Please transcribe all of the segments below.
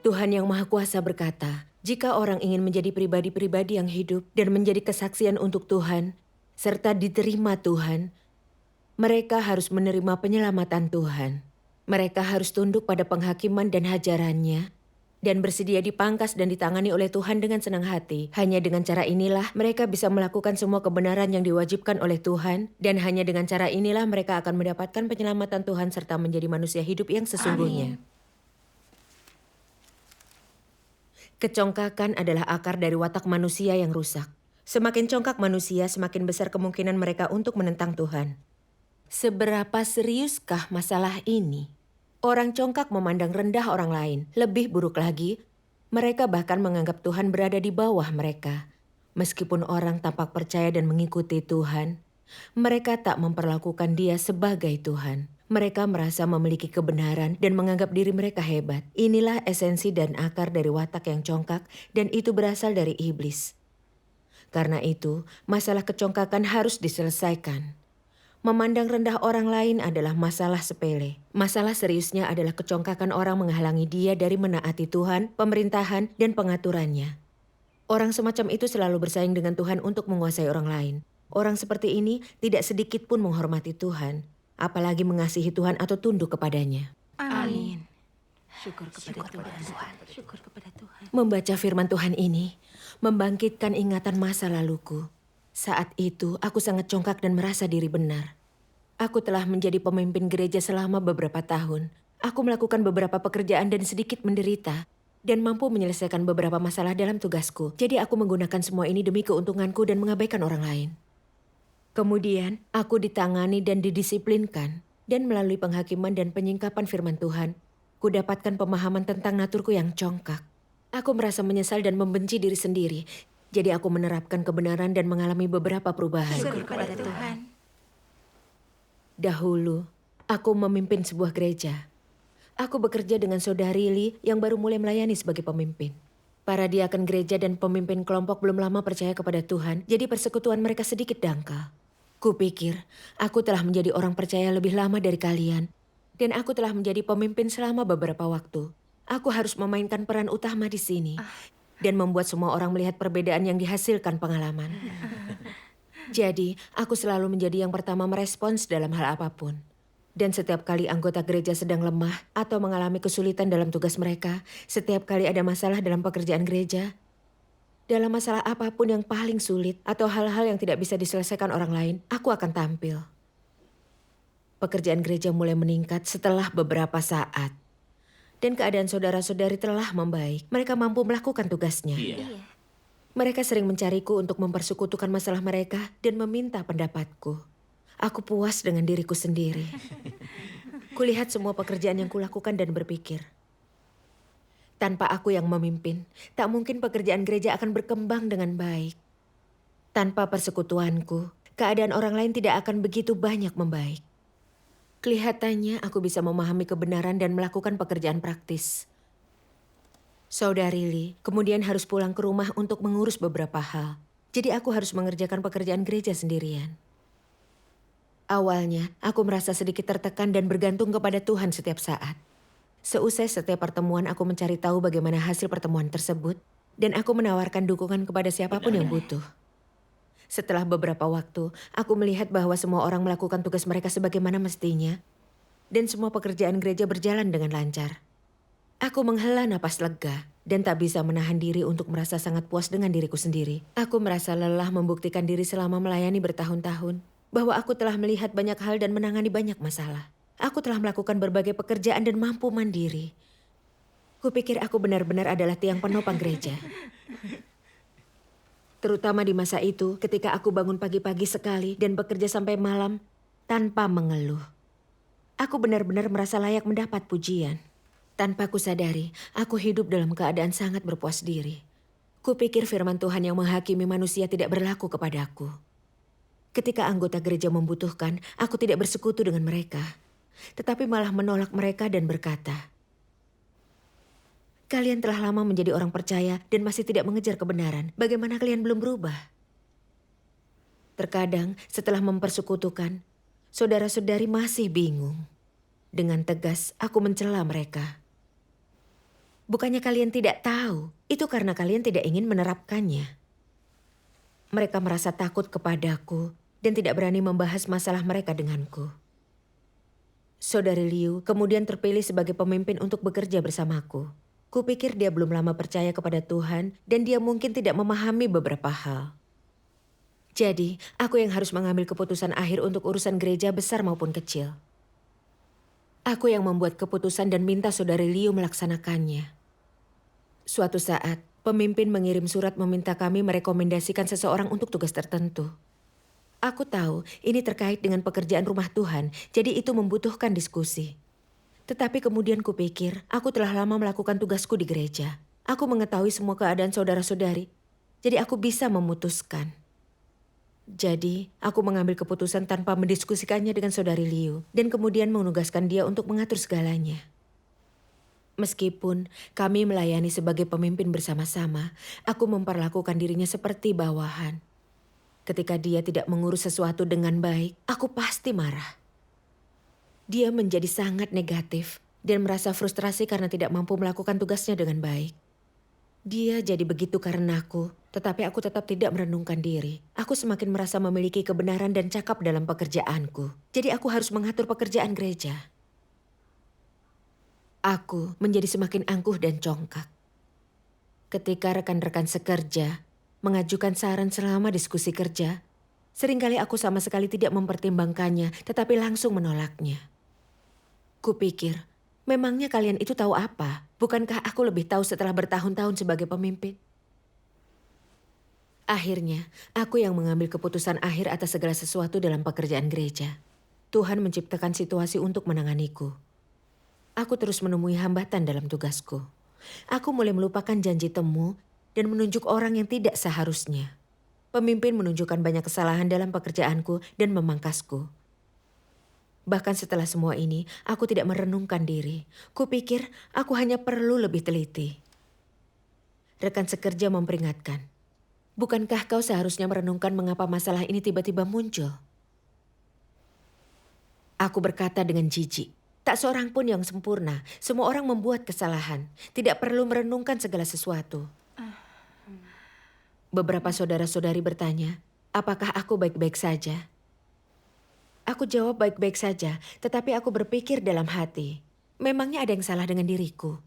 Tuhan Yang Maha Kuasa berkata, jika orang ingin menjadi pribadi-pribadi yang hidup dan menjadi kesaksian untuk Tuhan, serta diterima Tuhan, mereka harus menerima penyelamatan Tuhan. Mereka harus tunduk pada penghakiman dan hajarannya, dan bersedia dipangkas dan ditangani oleh Tuhan dengan senang hati. Hanya dengan cara inilah mereka bisa melakukan semua kebenaran yang diwajibkan oleh Tuhan, dan hanya dengan cara inilah mereka akan mendapatkan penyelamatan Tuhan serta menjadi manusia hidup yang sesungguhnya. Kecongkakan adalah akar dari watak manusia yang rusak. Semakin congkak manusia, semakin besar kemungkinan mereka untuk menentang Tuhan. Seberapa seriuskah masalah ini? Orang congkak memandang rendah orang lain. Lebih buruk lagi, mereka bahkan menganggap Tuhan berada di bawah mereka. Meskipun orang tampak percaya dan mengikuti Tuhan, mereka tak memperlakukan Dia sebagai Tuhan. Mereka merasa memiliki kebenaran dan menganggap diri mereka hebat. Inilah esensi dan akar dari watak yang congkak, dan itu berasal dari iblis. Karena itu, masalah kecongkakan harus diselesaikan. Memandang rendah orang lain adalah masalah sepele. Masalah seriusnya adalah kecongkakan orang menghalangi dia dari menaati Tuhan, pemerintahan, dan pengaturannya. Orang semacam itu selalu bersaing dengan Tuhan untuk menguasai orang lain. Orang seperti ini tidak sedikit pun menghormati Tuhan, apalagi mengasihi Tuhan atau tunduk kepadanya. Amin. Syukur kepada Tuhan. Syukur kepada Tuhan. Membaca firman Tuhan ini membangkitkan ingatan masa laluku. Saat itu aku sangat congkak dan merasa diri benar. Aku telah menjadi pemimpin gereja selama beberapa tahun. Aku melakukan beberapa pekerjaan dan sedikit menderita, dan mampu menyelesaikan beberapa masalah dalam tugasku. Jadi aku menggunakan semua ini demi keuntunganku dan mengabaikan orang lain. Kemudian aku ditangani dan didisiplinkan, dan melalui penghakiman dan penyingkapan firman Tuhan, ku dapatkan pemahaman tentang naturku yang congkak. Aku merasa menyesal dan membenci diri sendiri. Jadi aku menerapkan kebenaran dan mengalami beberapa perubahan. Syukur kepada Tuhan. Dahulu, aku memimpin sebuah gereja. Aku bekerja dengan saudari Lee yang baru mulai melayani sebagai pemimpin. Para diaken gereja dan pemimpin kelompok belum lama percaya kepada Tuhan, jadi persekutuan mereka sedikit dangkal. Kupikir, aku telah menjadi orang percaya lebih lama dari kalian, dan aku telah menjadi pemimpin selama beberapa waktu. Aku harus memainkan peran utama di sini, dan membuat semua orang melihat perbedaan yang dihasilkan pengalaman. Jadi, aku selalu menjadi yang pertama merespons dalam hal apapun. Dan setiap kali anggota gereja sedang lemah atau mengalami kesulitan dalam tugas mereka, setiap kali ada masalah dalam pekerjaan gereja, dalam masalah apapun yang paling sulit atau hal-hal yang tidak bisa diselesaikan orang lain, aku akan tampil. Pekerjaan gereja mulai meningkat setelah beberapa saat. Dan keadaan saudara-saudari telah membaik. Mereka mampu melakukan tugasnya. Mereka sering mencariku untuk mempersekutukan masalah mereka dan meminta pendapatku. Aku puas dengan diriku sendiri. Kulihat semua pekerjaan yang kulakukan dan berpikir, tanpa aku yang memimpin, tak mungkin pekerjaan gereja akan berkembang dengan baik. Tanpa persekutuanku, keadaan orang lain tidak akan begitu banyak membaik. Kelihatannya aku bisa memahami kebenaran dan melakukan pekerjaan praktis. Saudari Lee kemudian harus pulang ke rumah untuk mengurus beberapa hal. Jadi aku harus mengerjakan pekerjaan gereja sendirian. Awalnya, aku merasa sedikit tertekan dan bergantung kepada Tuhan setiap saat. Seusai setiap pertemuan, aku mencari tahu bagaimana hasil pertemuan tersebut, dan aku menawarkan dukungan kepada siapapun yang butuh. Setelah beberapa waktu, aku melihat bahwa semua orang melakukan tugas mereka sebagaimana mestinya, dan semua pekerjaan gereja berjalan dengan lancar. Aku menghela napas lega, dan tak bisa menahan diri untuk merasa sangat puas dengan diriku sendiri. Aku merasa lelah membuktikan diri selama melayani bertahun-tahun, bahwa aku telah melihat banyak hal dan menangani banyak masalah. Aku telah melakukan berbagai pekerjaan dan mampu mandiri. Kupikir aku benar-benar adalah tiang penopang gereja. Terutama di masa itu ketika aku bangun pagi-pagi sekali dan bekerja sampai malam tanpa mengeluh. Aku benar-benar merasa layak mendapat pujian. Tanpa kusadari, aku hidup dalam keadaan sangat berpuas diri. Kupikir firman Tuhan yang menghakimi manusia tidak berlaku kepadaku. Ketika anggota gereja membutuhkan, aku tidak bersekutu dengan mereka, tetapi malah menolak mereka dan berkata, "Kalian telah lama menjadi orang percaya dan masih tidak mengejar kebenaran. Bagaimana kalian belum berubah?" Terkadang setelah mempersekutukan, saudara-saudari masih bingung. Dengan tegas aku mencela mereka. Bukannya kalian tidak tahu, itu karena kalian tidak ingin menerapkannya. Mereka merasa takut kepadaku dan tidak berani membahas masalah mereka denganku. Saudari Liu kemudian terpilih sebagai pemimpin untuk bekerja bersamaku. Kupikir dia belum lama percaya kepada Tuhan dan dia mungkin tidak memahami beberapa hal. Jadi, aku yang harus mengambil keputusan akhir untuk urusan gereja besar maupun kecil. Aku yang membuat keputusan dan minta saudari Liu melaksanakannya. Suatu saat, pemimpin mengirim surat meminta kami merekomendasikan seseorang untuk tugas tertentu. Aku tahu ini terkait dengan pekerjaan rumah Tuhan, jadi itu membutuhkan diskusi. Tetapi kemudian kupikir, aku telah lama melakukan tugasku di gereja. Aku mengetahui semua keadaan saudara-saudari, jadi aku bisa memutuskan. Jadi, aku mengambil keputusan tanpa mendiskusikannya dengan saudari Liu dan kemudian menugaskan dia untuk mengatur segalanya. Meskipun kami melayani sebagai pemimpin bersama-sama, aku memperlakukan dirinya seperti bawahan. Ketika dia tidak mengurus sesuatu dengan baik, aku pasti marah. Dia menjadi sangat negatif dan merasa frustrasi karena tidak mampu melakukan tugasnya dengan baik. Dia jadi begitu karenaku, tetapi aku tetap tidak merenungkan diri. Aku semakin merasa memiliki kebenaran dan cakap dalam pekerjaanku. Jadi aku harus mengatur pekerjaan gereja. Aku menjadi semakin angkuh dan congkak. Ketika rekan-rekan sekerja mengajukan saran selama diskusi kerja, seringkali aku sama sekali tidak mempertimbangkannya, tetapi langsung menolaknya. Kupikir, memangnya kalian itu tahu apa? Bukankah aku lebih tahu setelah bertahun-tahun sebagai pemimpin? Akhirnya, aku yang mengambil keputusan akhir atas segala sesuatu dalam pekerjaan gereja. Tuhan menciptakan situasi untuk menanganiku. Aku terus menemui hambatan dalam tugasku. Aku mulai melupakan janji temu dan menunjuk orang yang tidak seharusnya. Pemimpin menunjukkan banyak kesalahan dalam pekerjaanku dan memangkasku. Bahkan setelah semua ini, aku tidak merenungkan diri. Kupikir aku hanya perlu lebih teliti. Rekan sekerja memperingatkan, bukankah kau seharusnya merenungkan mengapa masalah ini tiba-tiba muncul? Aku berkata dengan jijik, tak seorang pun yang sempurna. Semua orang membuat kesalahan. Tidak perlu merenungkan segala sesuatu. Beberapa saudara-saudari bertanya, apakah aku baik-baik saja? Aku jawab baik-baik saja, tetapi aku berpikir dalam hati, memangnya ada yang salah dengan diriku?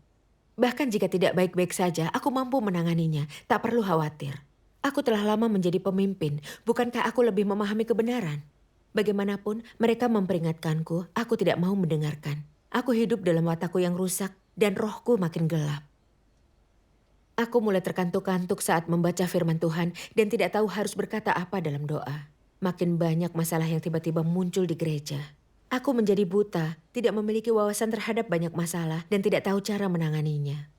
Bahkan jika tidak baik-baik saja, aku mampu menanganinya, tak perlu khawatir. Aku telah lama menjadi pemimpin, bukankah aku lebih memahami kebenaran? Bagaimanapun, mereka memperingatkanku, aku tidak mau mendengarkan. Aku hidup dalam watakku yang rusak dan rohku makin gelap. Aku mulai terkantuk-kantuk saat membaca firman Tuhan dan tidak tahu harus berkata apa dalam doa. Makin banyak masalah yang tiba-tiba muncul di gereja. Aku menjadi buta, tidak memiliki wawasan terhadap banyak masalah dan tidak tahu cara menanganinya.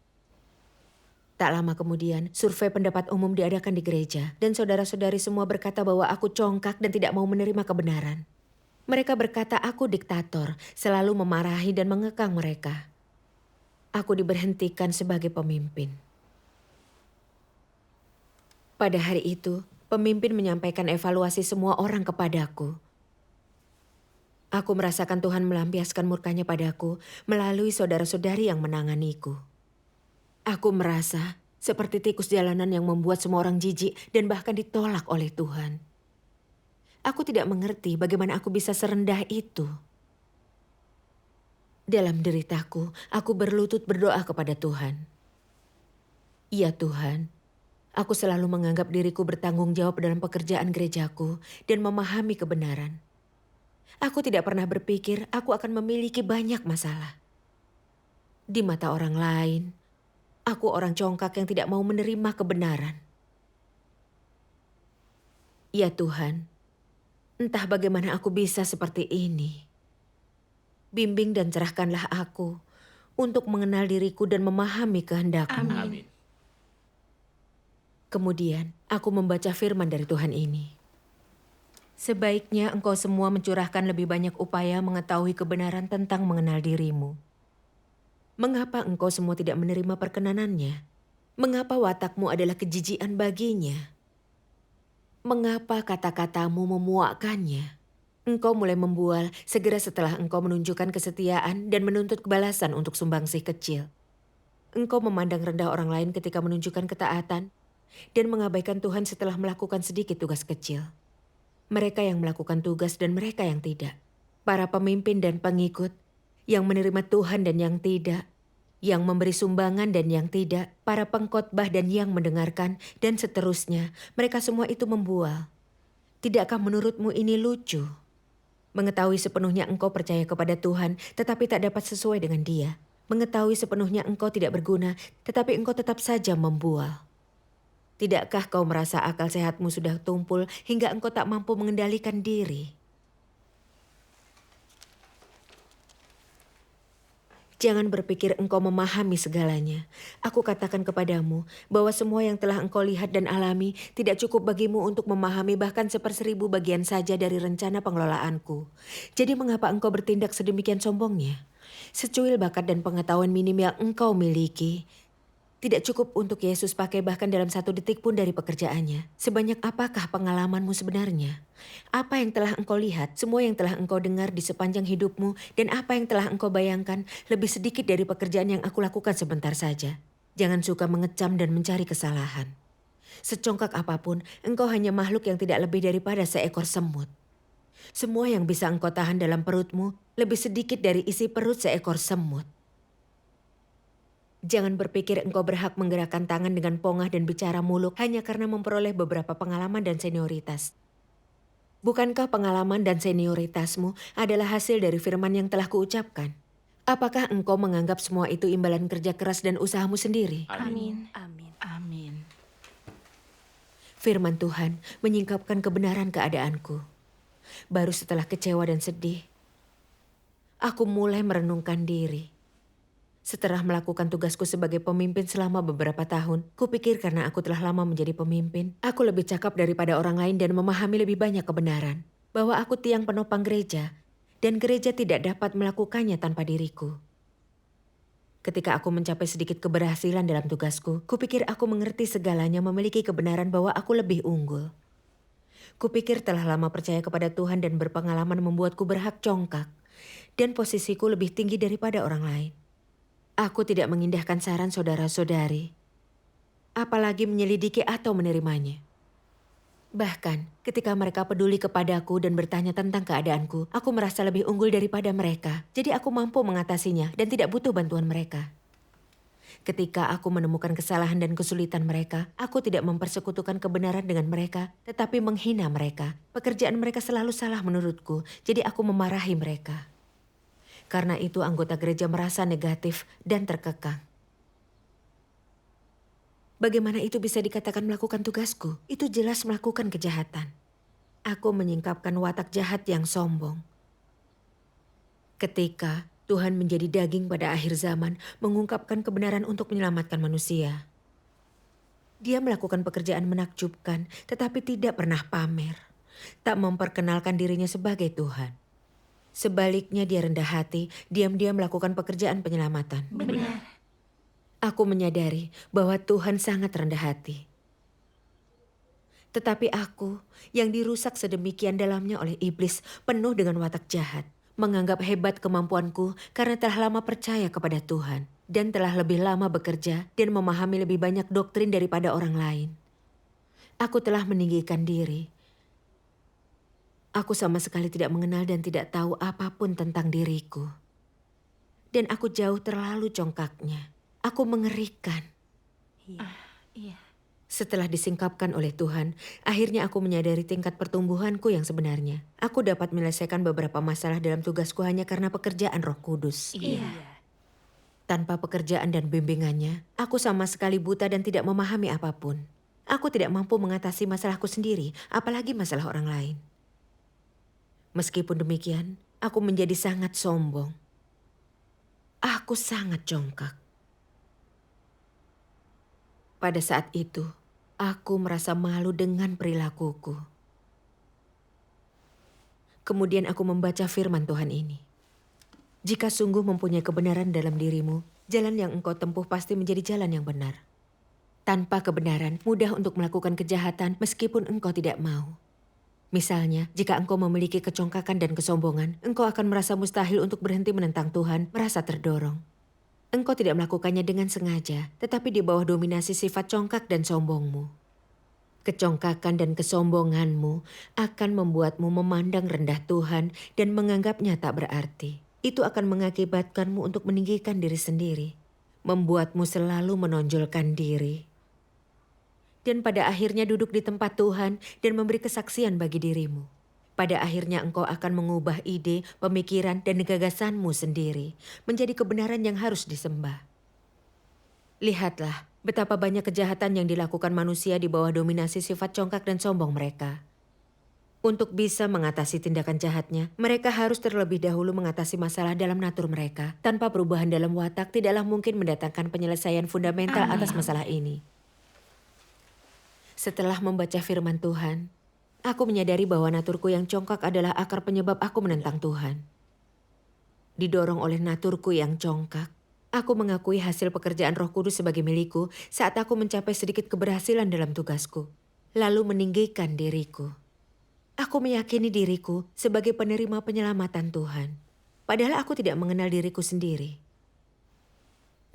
Tak lama kemudian, survei pendapat umum diadakan di gereja dan saudara-saudari semua berkata bahwa aku congkak dan tidak mau menerima kebenaran. Mereka berkata aku diktator, selalu memarahi dan mengekang mereka. Aku diberhentikan sebagai pemimpin. Pada hari itu, pemimpin menyampaikan evaluasi semua orang kepadaku. Aku merasakan Tuhan melampiaskan murkanya padaku melalui saudara-saudari yang menanganiku. Aku merasa seperti tikus jalanan yang membuat semua orang jijik dan bahkan ditolak oleh Tuhan. Aku tidak mengerti bagaimana aku bisa serendah itu. Dalam deritaku, aku berlutut berdoa kepada Tuhan. Ya Tuhan, aku selalu menganggap diriku bertanggung jawab dalam pekerjaan gerejaku dan memahami kebenaran. Aku tidak pernah berpikir aku akan memiliki banyak masalah. Di mata orang lain, aku orang congkak yang tidak mau menerima kebenaran. Ya Tuhan, entah bagaimana aku bisa seperti ini. Bimbing dan cerahkanlah aku untuk mengenal diriku dan memahami kehendak-Mu. Amin. Kemudian, aku membaca firman dari Tuhan ini. Sebaiknya engkau semua mencurahkan lebih banyak upaya mengetahui kebenaran tentang mengenal dirimu. Mengapa engkau semua tidak menerima perkenanannya? Mengapa watakmu adalah kejijian baginya? Mengapa kata-katamu memuakkannya? Engkau mulai membual segera setelah engkau menunjukkan kesetiaan dan menuntut kebalasan untuk sumbangsih kecil. Engkau memandang rendah orang lain ketika menunjukkan ketaatan dan mengabaikan Tuhan setelah melakukan sedikit tugas kecil. Mereka yang melakukan tugas dan mereka yang tidak. Para pemimpin dan pengikut yang menerima Tuhan dan yang tidak. Yang memberi sumbangan dan yang tidak. Para pengkhotbah dan yang mendengarkan dan seterusnya. Mereka semua itu membual. Tidakkah menurutmu ini lucu? Mengetahui sepenuhnya engkau percaya kepada Tuhan tetapi tak dapat sesuai dengan Dia. Mengetahui sepenuhnya engkau tidak berguna tetapi engkau tetap saja membual. Tidakkah kau merasa akal sehatmu sudah tumpul hingga engkau tak mampu mengendalikan diri? Jangan berpikir engkau memahami segalanya. Aku katakan kepadamu bahwa semua yang telah engkau lihat dan alami tidak cukup bagimu untuk memahami bahkan 1/1000 bagian saja dari rencana pengelolaanku. Jadi mengapa engkau bertindak sedemikian sombongnya? Secuil bakat dan pengetahuan minim yang engkau miliki tidak cukup untuk Yesus pakai bahkan dalam 1 detik pun dari pekerjaannya. Sebanyak apakah pengalamanmu sebenarnya? Apa yang telah engkau lihat, semua yang telah engkau dengar di sepanjang hidupmu, dan apa yang telah engkau bayangkan lebih sedikit dari pekerjaan yang aku lakukan sebentar saja. Jangan suka mengecam dan mencari kesalahan. Secongkak apapun, engkau hanya makhluk yang tidak lebih daripada seekor semut. Semua yang bisa engkau tahan dalam perutmu lebih sedikit dari isi perut seekor semut. Jangan berpikir engkau berhak menggerakkan tangan dengan pongah dan bicara muluk hanya karena memperoleh beberapa pengalaman dan senioritas. Bukankah pengalaman dan senioritasmu adalah hasil dari firman yang telah kuucapkan? Apakah engkau menganggap semua itu imbalan kerja keras dan usahamu sendiri? Amin. Amin. Amin. Firman Tuhan menyingkapkan kebenaran keadaanku. Baru setelah kecewa dan sedih, aku mulai merenungkan diri. Setelah melakukan tugasku sebagai pemimpin selama beberapa tahun, kupikir karena aku telah lama menjadi pemimpin, aku lebih cakap daripada orang lain dan memahami lebih banyak kebenaran. Bahwa aku tiang penopang gereja, dan gereja tidak dapat melakukannya tanpa diriku. Ketika aku mencapai sedikit keberhasilan dalam tugasku, kupikir aku mengerti segalanya memiliki kebenaran bahwa aku lebih unggul. Kupikir telah lama percaya kepada Tuhan dan berpengalaman membuatku berhak congkak, dan posisiku lebih tinggi daripada orang lain. Aku tidak mengindahkan saran saudara-saudari, apalagi menyelidiki atau menerimanya. Bahkan, ketika mereka peduli kepadaku dan bertanya tentang keadaanku, aku merasa lebih unggul daripada mereka. Jadi aku mampu mengatasinya dan tidak butuh bantuan mereka. Ketika aku menemukan kesalahan dan kesulitan mereka, aku tidak mempersekutukan kebenaran dengan mereka, tetapi menghina mereka. Pekerjaan mereka selalu salah menurutku, jadi aku memarahi mereka. Karena itu anggota gereja merasa negatif dan terkekang. Bagaimana itu bisa dikatakan melakukan tugasku? Itu jelas melakukan kejahatan. Aku menyingkapkan watak jahat yang sombong. Ketika Tuhan menjadi daging pada akhir zaman, mengungkapkan kebenaran untuk menyelamatkan manusia. Dia melakukan pekerjaan menakjubkan, tetapi tidak pernah pamer. Tak memperkenalkan dirinya sebagai Tuhan. Sebaliknya dia rendah hati, diam-diam melakukan pekerjaan penyelamatan. Benar. Aku menyadari bahwa Tuhan sangat rendah hati. Tetapi aku yang dirusak sedemikian dalamnya oleh iblis penuh dengan watak jahat. Menganggap hebat kemampuanku karena telah lama percaya kepada Tuhan. Dan telah lebih lama bekerja dan memahami lebih banyak doktrin daripada orang lain. Aku telah meninggikan diri. Aku sama sekali tidak mengenal dan tidak tahu apapun tentang diriku. Dan aku jauh terlalu congkaknya. Aku mengerikan. Iya. Setelah disingkapkan oleh Tuhan, akhirnya aku menyadari tingkat pertumbuhanku yang sebenarnya. Aku dapat menyelesaikan beberapa masalah dalam tugasku hanya karena pekerjaan Roh Kudus. Iya. Tanpa pekerjaan dan bimbingannya, aku sama sekali buta dan tidak memahami apapun. Aku tidak mampu mengatasi masalahku sendiri, apalagi masalah orang lain. Meskipun demikian, aku menjadi sangat sombong. Aku sangat congkak. Pada saat itu, aku merasa malu dengan perilakuku. Kemudian aku membaca firman Tuhan ini. Jika sungguh mempunyai kebenaran dalam dirimu, jalan yang engkau tempuh pasti menjadi jalan yang benar. Tanpa kebenaran, mudah untuk melakukan kejahatan meskipun engkau tidak mau. Misalnya, jika engkau memiliki kecongkakan dan kesombongan, engkau akan merasa mustahil untuk berhenti menentang Tuhan, merasa terdorong. Engkau tidak melakukannya dengan sengaja, tetapi di bawah dominasi sifat congkak dan sombongmu. Kecongkakan dan kesombonganmu akan membuatmu memandang rendah Tuhan dan menganggapnya tak berarti. Itu akan mengakibatkanmu untuk meninggikan diri sendiri, membuatmu selalu menonjolkan diri. Dan pada akhirnya duduk di tempat Tuhan dan memberi kesaksian bagi dirimu. Pada akhirnya engkau akan mengubah ide, pemikiran, dan gagasanmu sendiri menjadi kebenaran yang harus disembah. Lihatlah betapa banyak kejahatan yang dilakukan manusia di bawah dominasi sifat congkak dan sombong mereka. Untuk bisa mengatasi tindakan jahatnya, mereka harus terlebih dahulu mengatasi masalah dalam natur mereka. Tanpa perubahan dalam watak, tidaklah mungkin mendatangkan penyelesaian fundamental atas masalah ini. Setelah membaca firman Tuhan, aku menyadari bahwa naturku yang congkak adalah akar penyebab aku menentang Tuhan. Didorong oleh naturku yang congkak, aku mengakui hasil pekerjaan Roh Kudus sebagai milikku saat aku mencapai sedikit keberhasilan dalam tugasku, lalu meninggikan diriku. Aku meyakini diriku sebagai penerima penyelamatan Tuhan, padahal aku tidak mengenal diriku sendiri.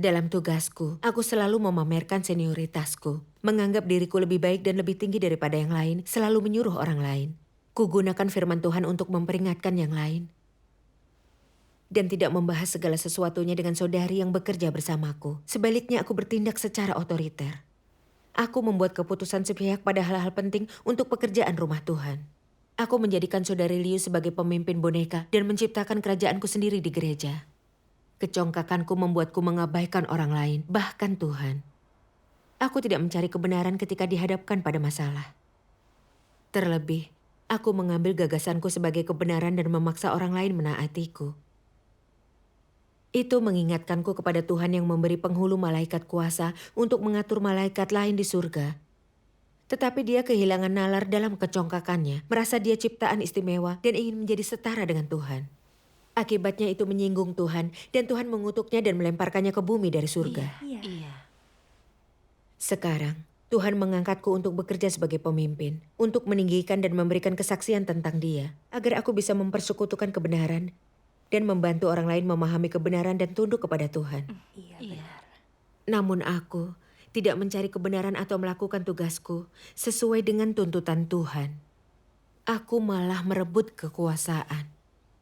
Dalam tugasku, aku selalu memamerkan senioritasku, menganggap diriku lebih baik dan lebih tinggi daripada yang lain, selalu menyuruh orang lain. Kugunakan firman Tuhan untuk memperingatkan yang lain. Dan tidak membahas segala sesuatunya dengan saudari yang bekerja bersamaku. Sebaliknya aku bertindak secara otoriter. Aku membuat keputusan sepihak pada hal-hal penting untuk pekerjaan rumah Tuhan. Aku menjadikan saudari Liu sebagai pemimpin boneka dan menciptakan kerajaanku sendiri di gereja. Kecongkakanku membuatku mengabaikan orang lain, bahkan Tuhan. Aku tidak mencari kebenaran ketika dihadapkan pada masalah. Terlebih, aku mengambil gagasanku sebagai kebenaran dan memaksa orang lain menaatiku. Itu mengingatkanku kepada Tuhan yang memberi penghulu malaikat kuasa untuk mengatur malaikat lain di surga. Tetapi dia kehilangan nalar dalam kecongkakannya, merasa dia ciptaan istimewa dan ingin menjadi setara dengan Tuhan. Akibatnya itu menyinggung Tuhan dan Tuhan mengutuknya dan melemparkannya ke bumi dari surga. Iya. Sekarang, Tuhan mengangkatku untuk bekerja sebagai pemimpin, untuk meninggikan dan memberikan kesaksian tentang Dia, agar aku bisa mempersekutukan kebenaran dan membantu orang lain memahami kebenaran dan tunduk kepada Tuhan. Iya, benar. Namun aku tidak mencari kebenaran atau melakukan tugasku sesuai dengan tuntutan Tuhan. Aku malah merebut kekuasaan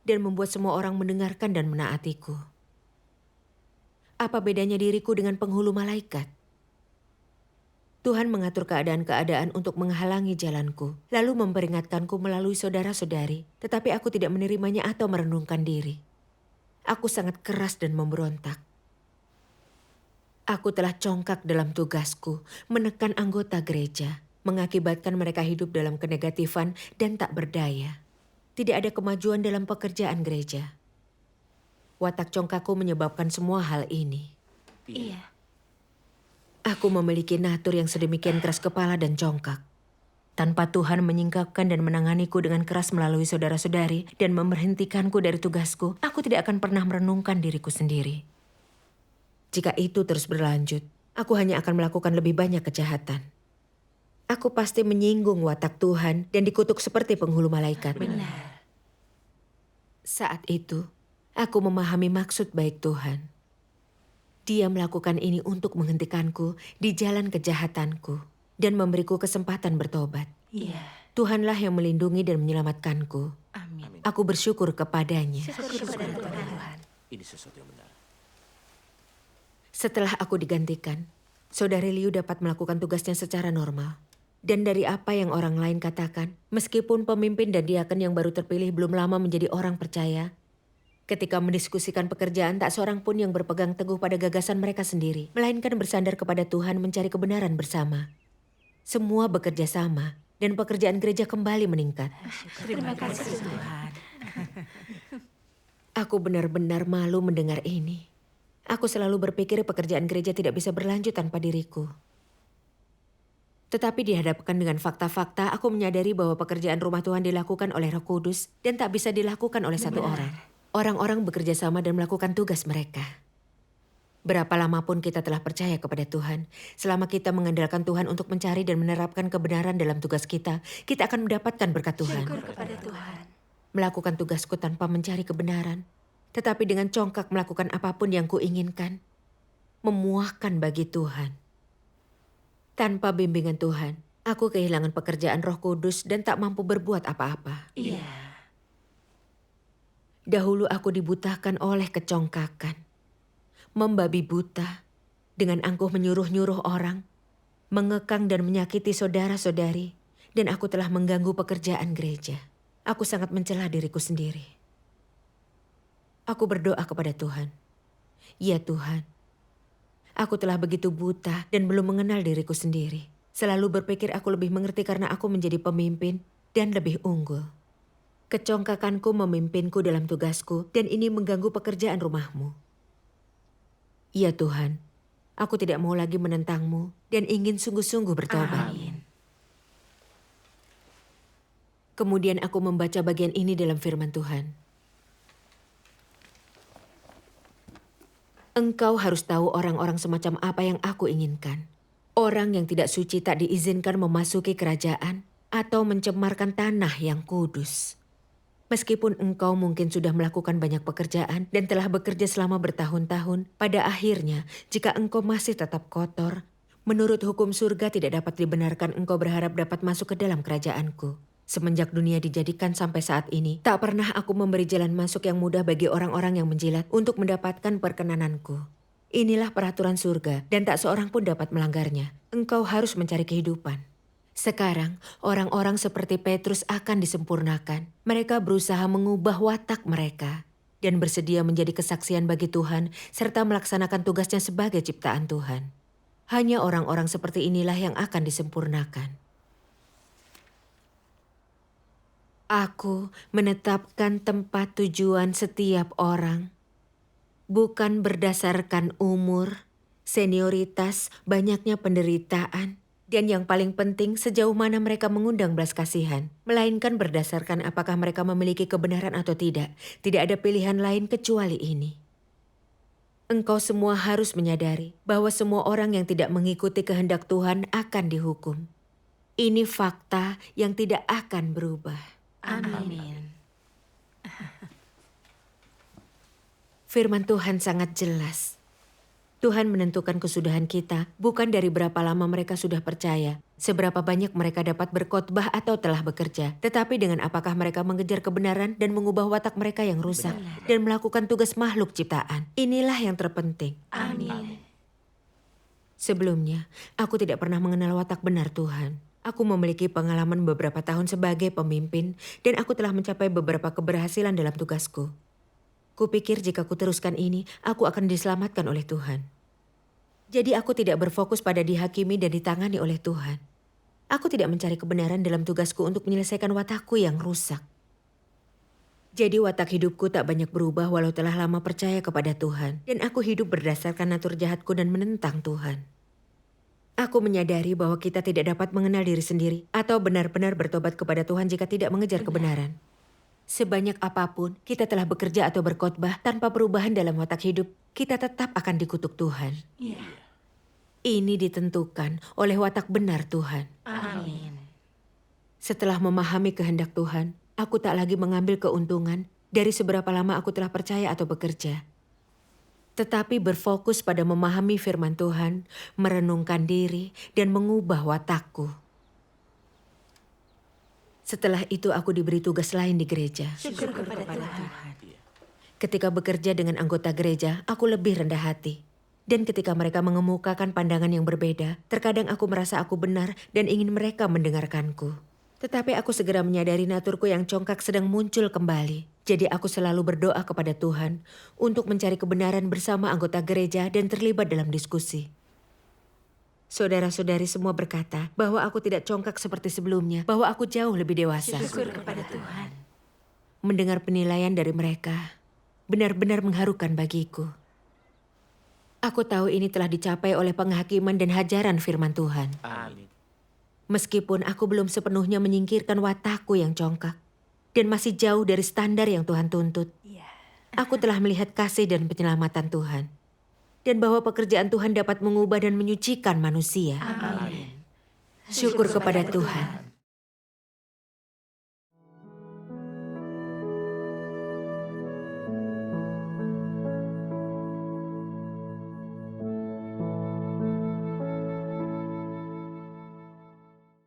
dan membuat semua orang mendengarkan dan menaatiku. Apa bedanya diriku dengan penghulu malaikat? Tuhan mengatur keadaan-keadaan untuk menghalangi jalanku, lalu memperingatkanku melalui saudara-saudari, tetapi aku tidak menerimanya atau merenungkan diri. Aku sangat keras dan memberontak. Aku telah congkak dalam tugasku, menekan anggota gereja, mengakibatkan mereka hidup dalam kenegatifan dan tak berdaya. Tidak ada kemajuan dalam pekerjaan gereja. Watak congkakku menyebabkan semua hal ini. Iya. Aku memiliki natur yang sedemikian keras kepala dan congkak. Tanpa Tuhan menyingkapkan dan menanganiku dengan keras melalui saudara-saudari dan memberhentikanku dari tugasku, aku tidak akan pernah merenungkan diriku sendiri. Jika itu terus berlanjut, aku hanya akan melakukan lebih banyak kejahatan. Aku pasti menyinggung watak Tuhan dan dikutuk seperti penghulu malaikat. Benar. Saat itu, aku memahami maksud baik Tuhan. Dia melakukan ini untuk menghentikanku di jalan kejahatanku dan memberiku kesempatan bertobat. Iya. Tuhanlah yang melindungi dan menyelamatkanku. Amin. Aku bersyukur kepadanya. Syukur kepada Tuhan. Ini sesuatu yang benar. Setelah aku digantikan, Saudari Liu dapat melakukan tugasnya secara normal. Dan dari apa yang orang lain katakan, meskipun pemimpin dan diaken yang baru terpilih belum lama menjadi orang percaya, ketika mendiskusikan pekerjaan tak seorang pun yang berpegang teguh pada gagasan mereka sendiri, melainkan bersandar kepada Tuhan mencari kebenaran bersama. Semua bekerja sama, dan pekerjaan gereja kembali meningkat. Terima kasih Tuhan. Aku benar-benar malu mendengar ini. Aku selalu berpikir pekerjaan gereja tidak bisa berlanjut tanpa diriku. Tetapi dihadapkan dengan fakta-fakta, aku menyadari bahwa pekerjaan rumah Tuhan dilakukan oleh Roh Kudus dan tak bisa dilakukan oleh satu orang. Orang-orang bekerja sama dan melakukan tugas mereka. Berapa lama pun kita telah percaya kepada Tuhan, selama kita mengandalkan Tuhan untuk mencari dan menerapkan kebenaran dalam tugas kita akan mendapatkan berkat Tuhan. Syukur kepada Tuhan. Melakukan tugasku tanpa mencari kebenaran, tetapi dengan congkak melakukan apapun yang kuinginkan, memuahkan bagi Tuhan. Tanpa bimbingan Tuhan, aku kehilangan pekerjaan Roh Kudus dan tak mampu berbuat apa-apa. Iya. Dahulu aku dibutahkan oleh kecongkakan, membabi buta, dengan angkuh menyuruh-nyuruh orang, mengekang dan menyakiti saudara-saudari, dan aku telah mengganggu pekerjaan gereja. Aku sangat mencela diriku sendiri. Aku berdoa kepada Tuhan. Ya Tuhan, aku telah begitu buta dan belum mengenal diriku sendiri. Selalu berpikir aku lebih mengerti karena aku menjadi pemimpin dan lebih unggul. Kecongkakanku memimpinku dalam tugasku dan ini mengganggu pekerjaan rumahmu. Ya Tuhan, aku tidak mau lagi menentangmu dan ingin sungguh-sungguh bertobat. Amin. Kemudian aku membaca bagian ini dalam firman Tuhan. Engkau harus tahu orang-orang semacam apa yang aku inginkan. Orang yang tidak suci tak diizinkan memasuki kerajaan atau mencemarkan tanah yang kudus. Meskipun engkau mungkin sudah melakukan banyak pekerjaan dan telah bekerja selama bertahun-tahun, pada akhirnya jika engkau masih tetap kotor, menurut hukum surga tidak dapat dibenarkan engkau berharap dapat masuk ke dalam kerajaanku. Semenjak dunia dijadikan sampai saat ini, tak pernah aku memberi jalan masuk yang mudah bagi orang-orang yang menjilat untuk mendapatkan perkenananku. Inilah peraturan surga dan tak seorang pun dapat melanggarnya. Engkau harus mencari kehidupan. Sekarang, orang-orang seperti Petrus akan disempurnakan. Mereka berusaha mengubah watak mereka dan bersedia menjadi kesaksian bagi Tuhan serta melaksanakan tugasnya sebagai ciptaan Tuhan. Hanya orang-orang seperti inilah yang akan disempurnakan. Aku menetapkan tempat tujuan setiap orang, bukan berdasarkan umur, senioritas, banyaknya penderitaan, dan yang paling penting sejauh mana mereka mengundang belas kasihan, melainkan berdasarkan apakah mereka memiliki kebenaran atau tidak. Tidak ada pilihan lain kecuali ini. Engkau semua harus menyadari bahwa semua orang yang tidak mengikuti kehendak Tuhan akan dihukum. Ini fakta yang tidak akan berubah. Amin. Firman Tuhan sangat jelas. Tuhan menentukan kesudahan kita bukan dari berapa lama mereka sudah percaya, seberapa banyak mereka dapat berkhotbah atau telah bekerja, tetapi dengan apakah mereka mengejar kebenaran dan mengubah watak mereka yang rusak dan melakukan tugas makhluk ciptaan. Inilah yang terpenting. Amin. Sebelumnya, aku tidak pernah mengenal watak benar Tuhan. Aku memiliki pengalaman beberapa tahun sebagai pemimpin dan aku telah mencapai beberapa keberhasilan dalam tugasku. Kupikir jika kuteruskan ini, aku akan diselamatkan oleh Tuhan. Jadi aku tidak berfokus pada dihakimi dan ditangani oleh Tuhan. Aku tidak mencari kebenaran dalam tugasku untuk menyelesaikan watakku yang rusak. Jadi watak hidupku tak banyak berubah walau telah lama percaya kepada Tuhan. Dan aku hidup berdasarkan natur jahatku dan menentang Tuhan. Aku menyadari bahwa kita tidak dapat mengenal diri sendiri atau benar-benar bertobat kepada Tuhan jika tidak mengejar kebenaran. Sebanyak apapun kita telah bekerja atau berkhotbah tanpa perubahan dalam watak hidup, kita tetap akan dikutuk Tuhan. Iya. Ini ditentukan oleh watak benar Tuhan. Amin. Setelah memahami kehendak Tuhan, aku tak lagi mengambil keuntungan dari seberapa lama aku telah percaya atau bekerja. Tetapi berfokus pada memahami firman Tuhan, merenungkan diri, dan mengubah watakku. Setelah itu aku diberi tugas lain di gereja. Syukur kepada Tuhan. Ketika bekerja dengan anggota gereja, aku lebih rendah hati. Dan ketika mereka mengemukakan pandangan yang berbeda, terkadang aku merasa aku benar dan ingin mereka mendengarkanku. Tetapi aku segera menyadari naturku yang congkak sedang muncul kembali. Jadi aku selalu berdoa kepada Tuhan untuk mencari kebenaran bersama anggota gereja dan terlibat dalam diskusi. Saudara-saudari semua berkata bahwa aku tidak congkak seperti sebelumnya, bahwa aku jauh lebih dewasa. Syukur kepada Tuhan. Mendengar penilaian dari mereka benar-benar mengharukan bagiku. Aku tahu ini telah dicapai oleh penghakiman dan hajaran firman Tuhan. Amin. Meskipun aku belum sepenuhnya menyingkirkan watakku yang congkak dan masih jauh dari standar yang Tuhan tuntut, Iya. aku telah melihat kasih dan penyelamatan Tuhan. dan bahwa pekerjaan Tuhan dapat mengubah dan menyucikan manusia. Amin. Syukur kepada Tuhan.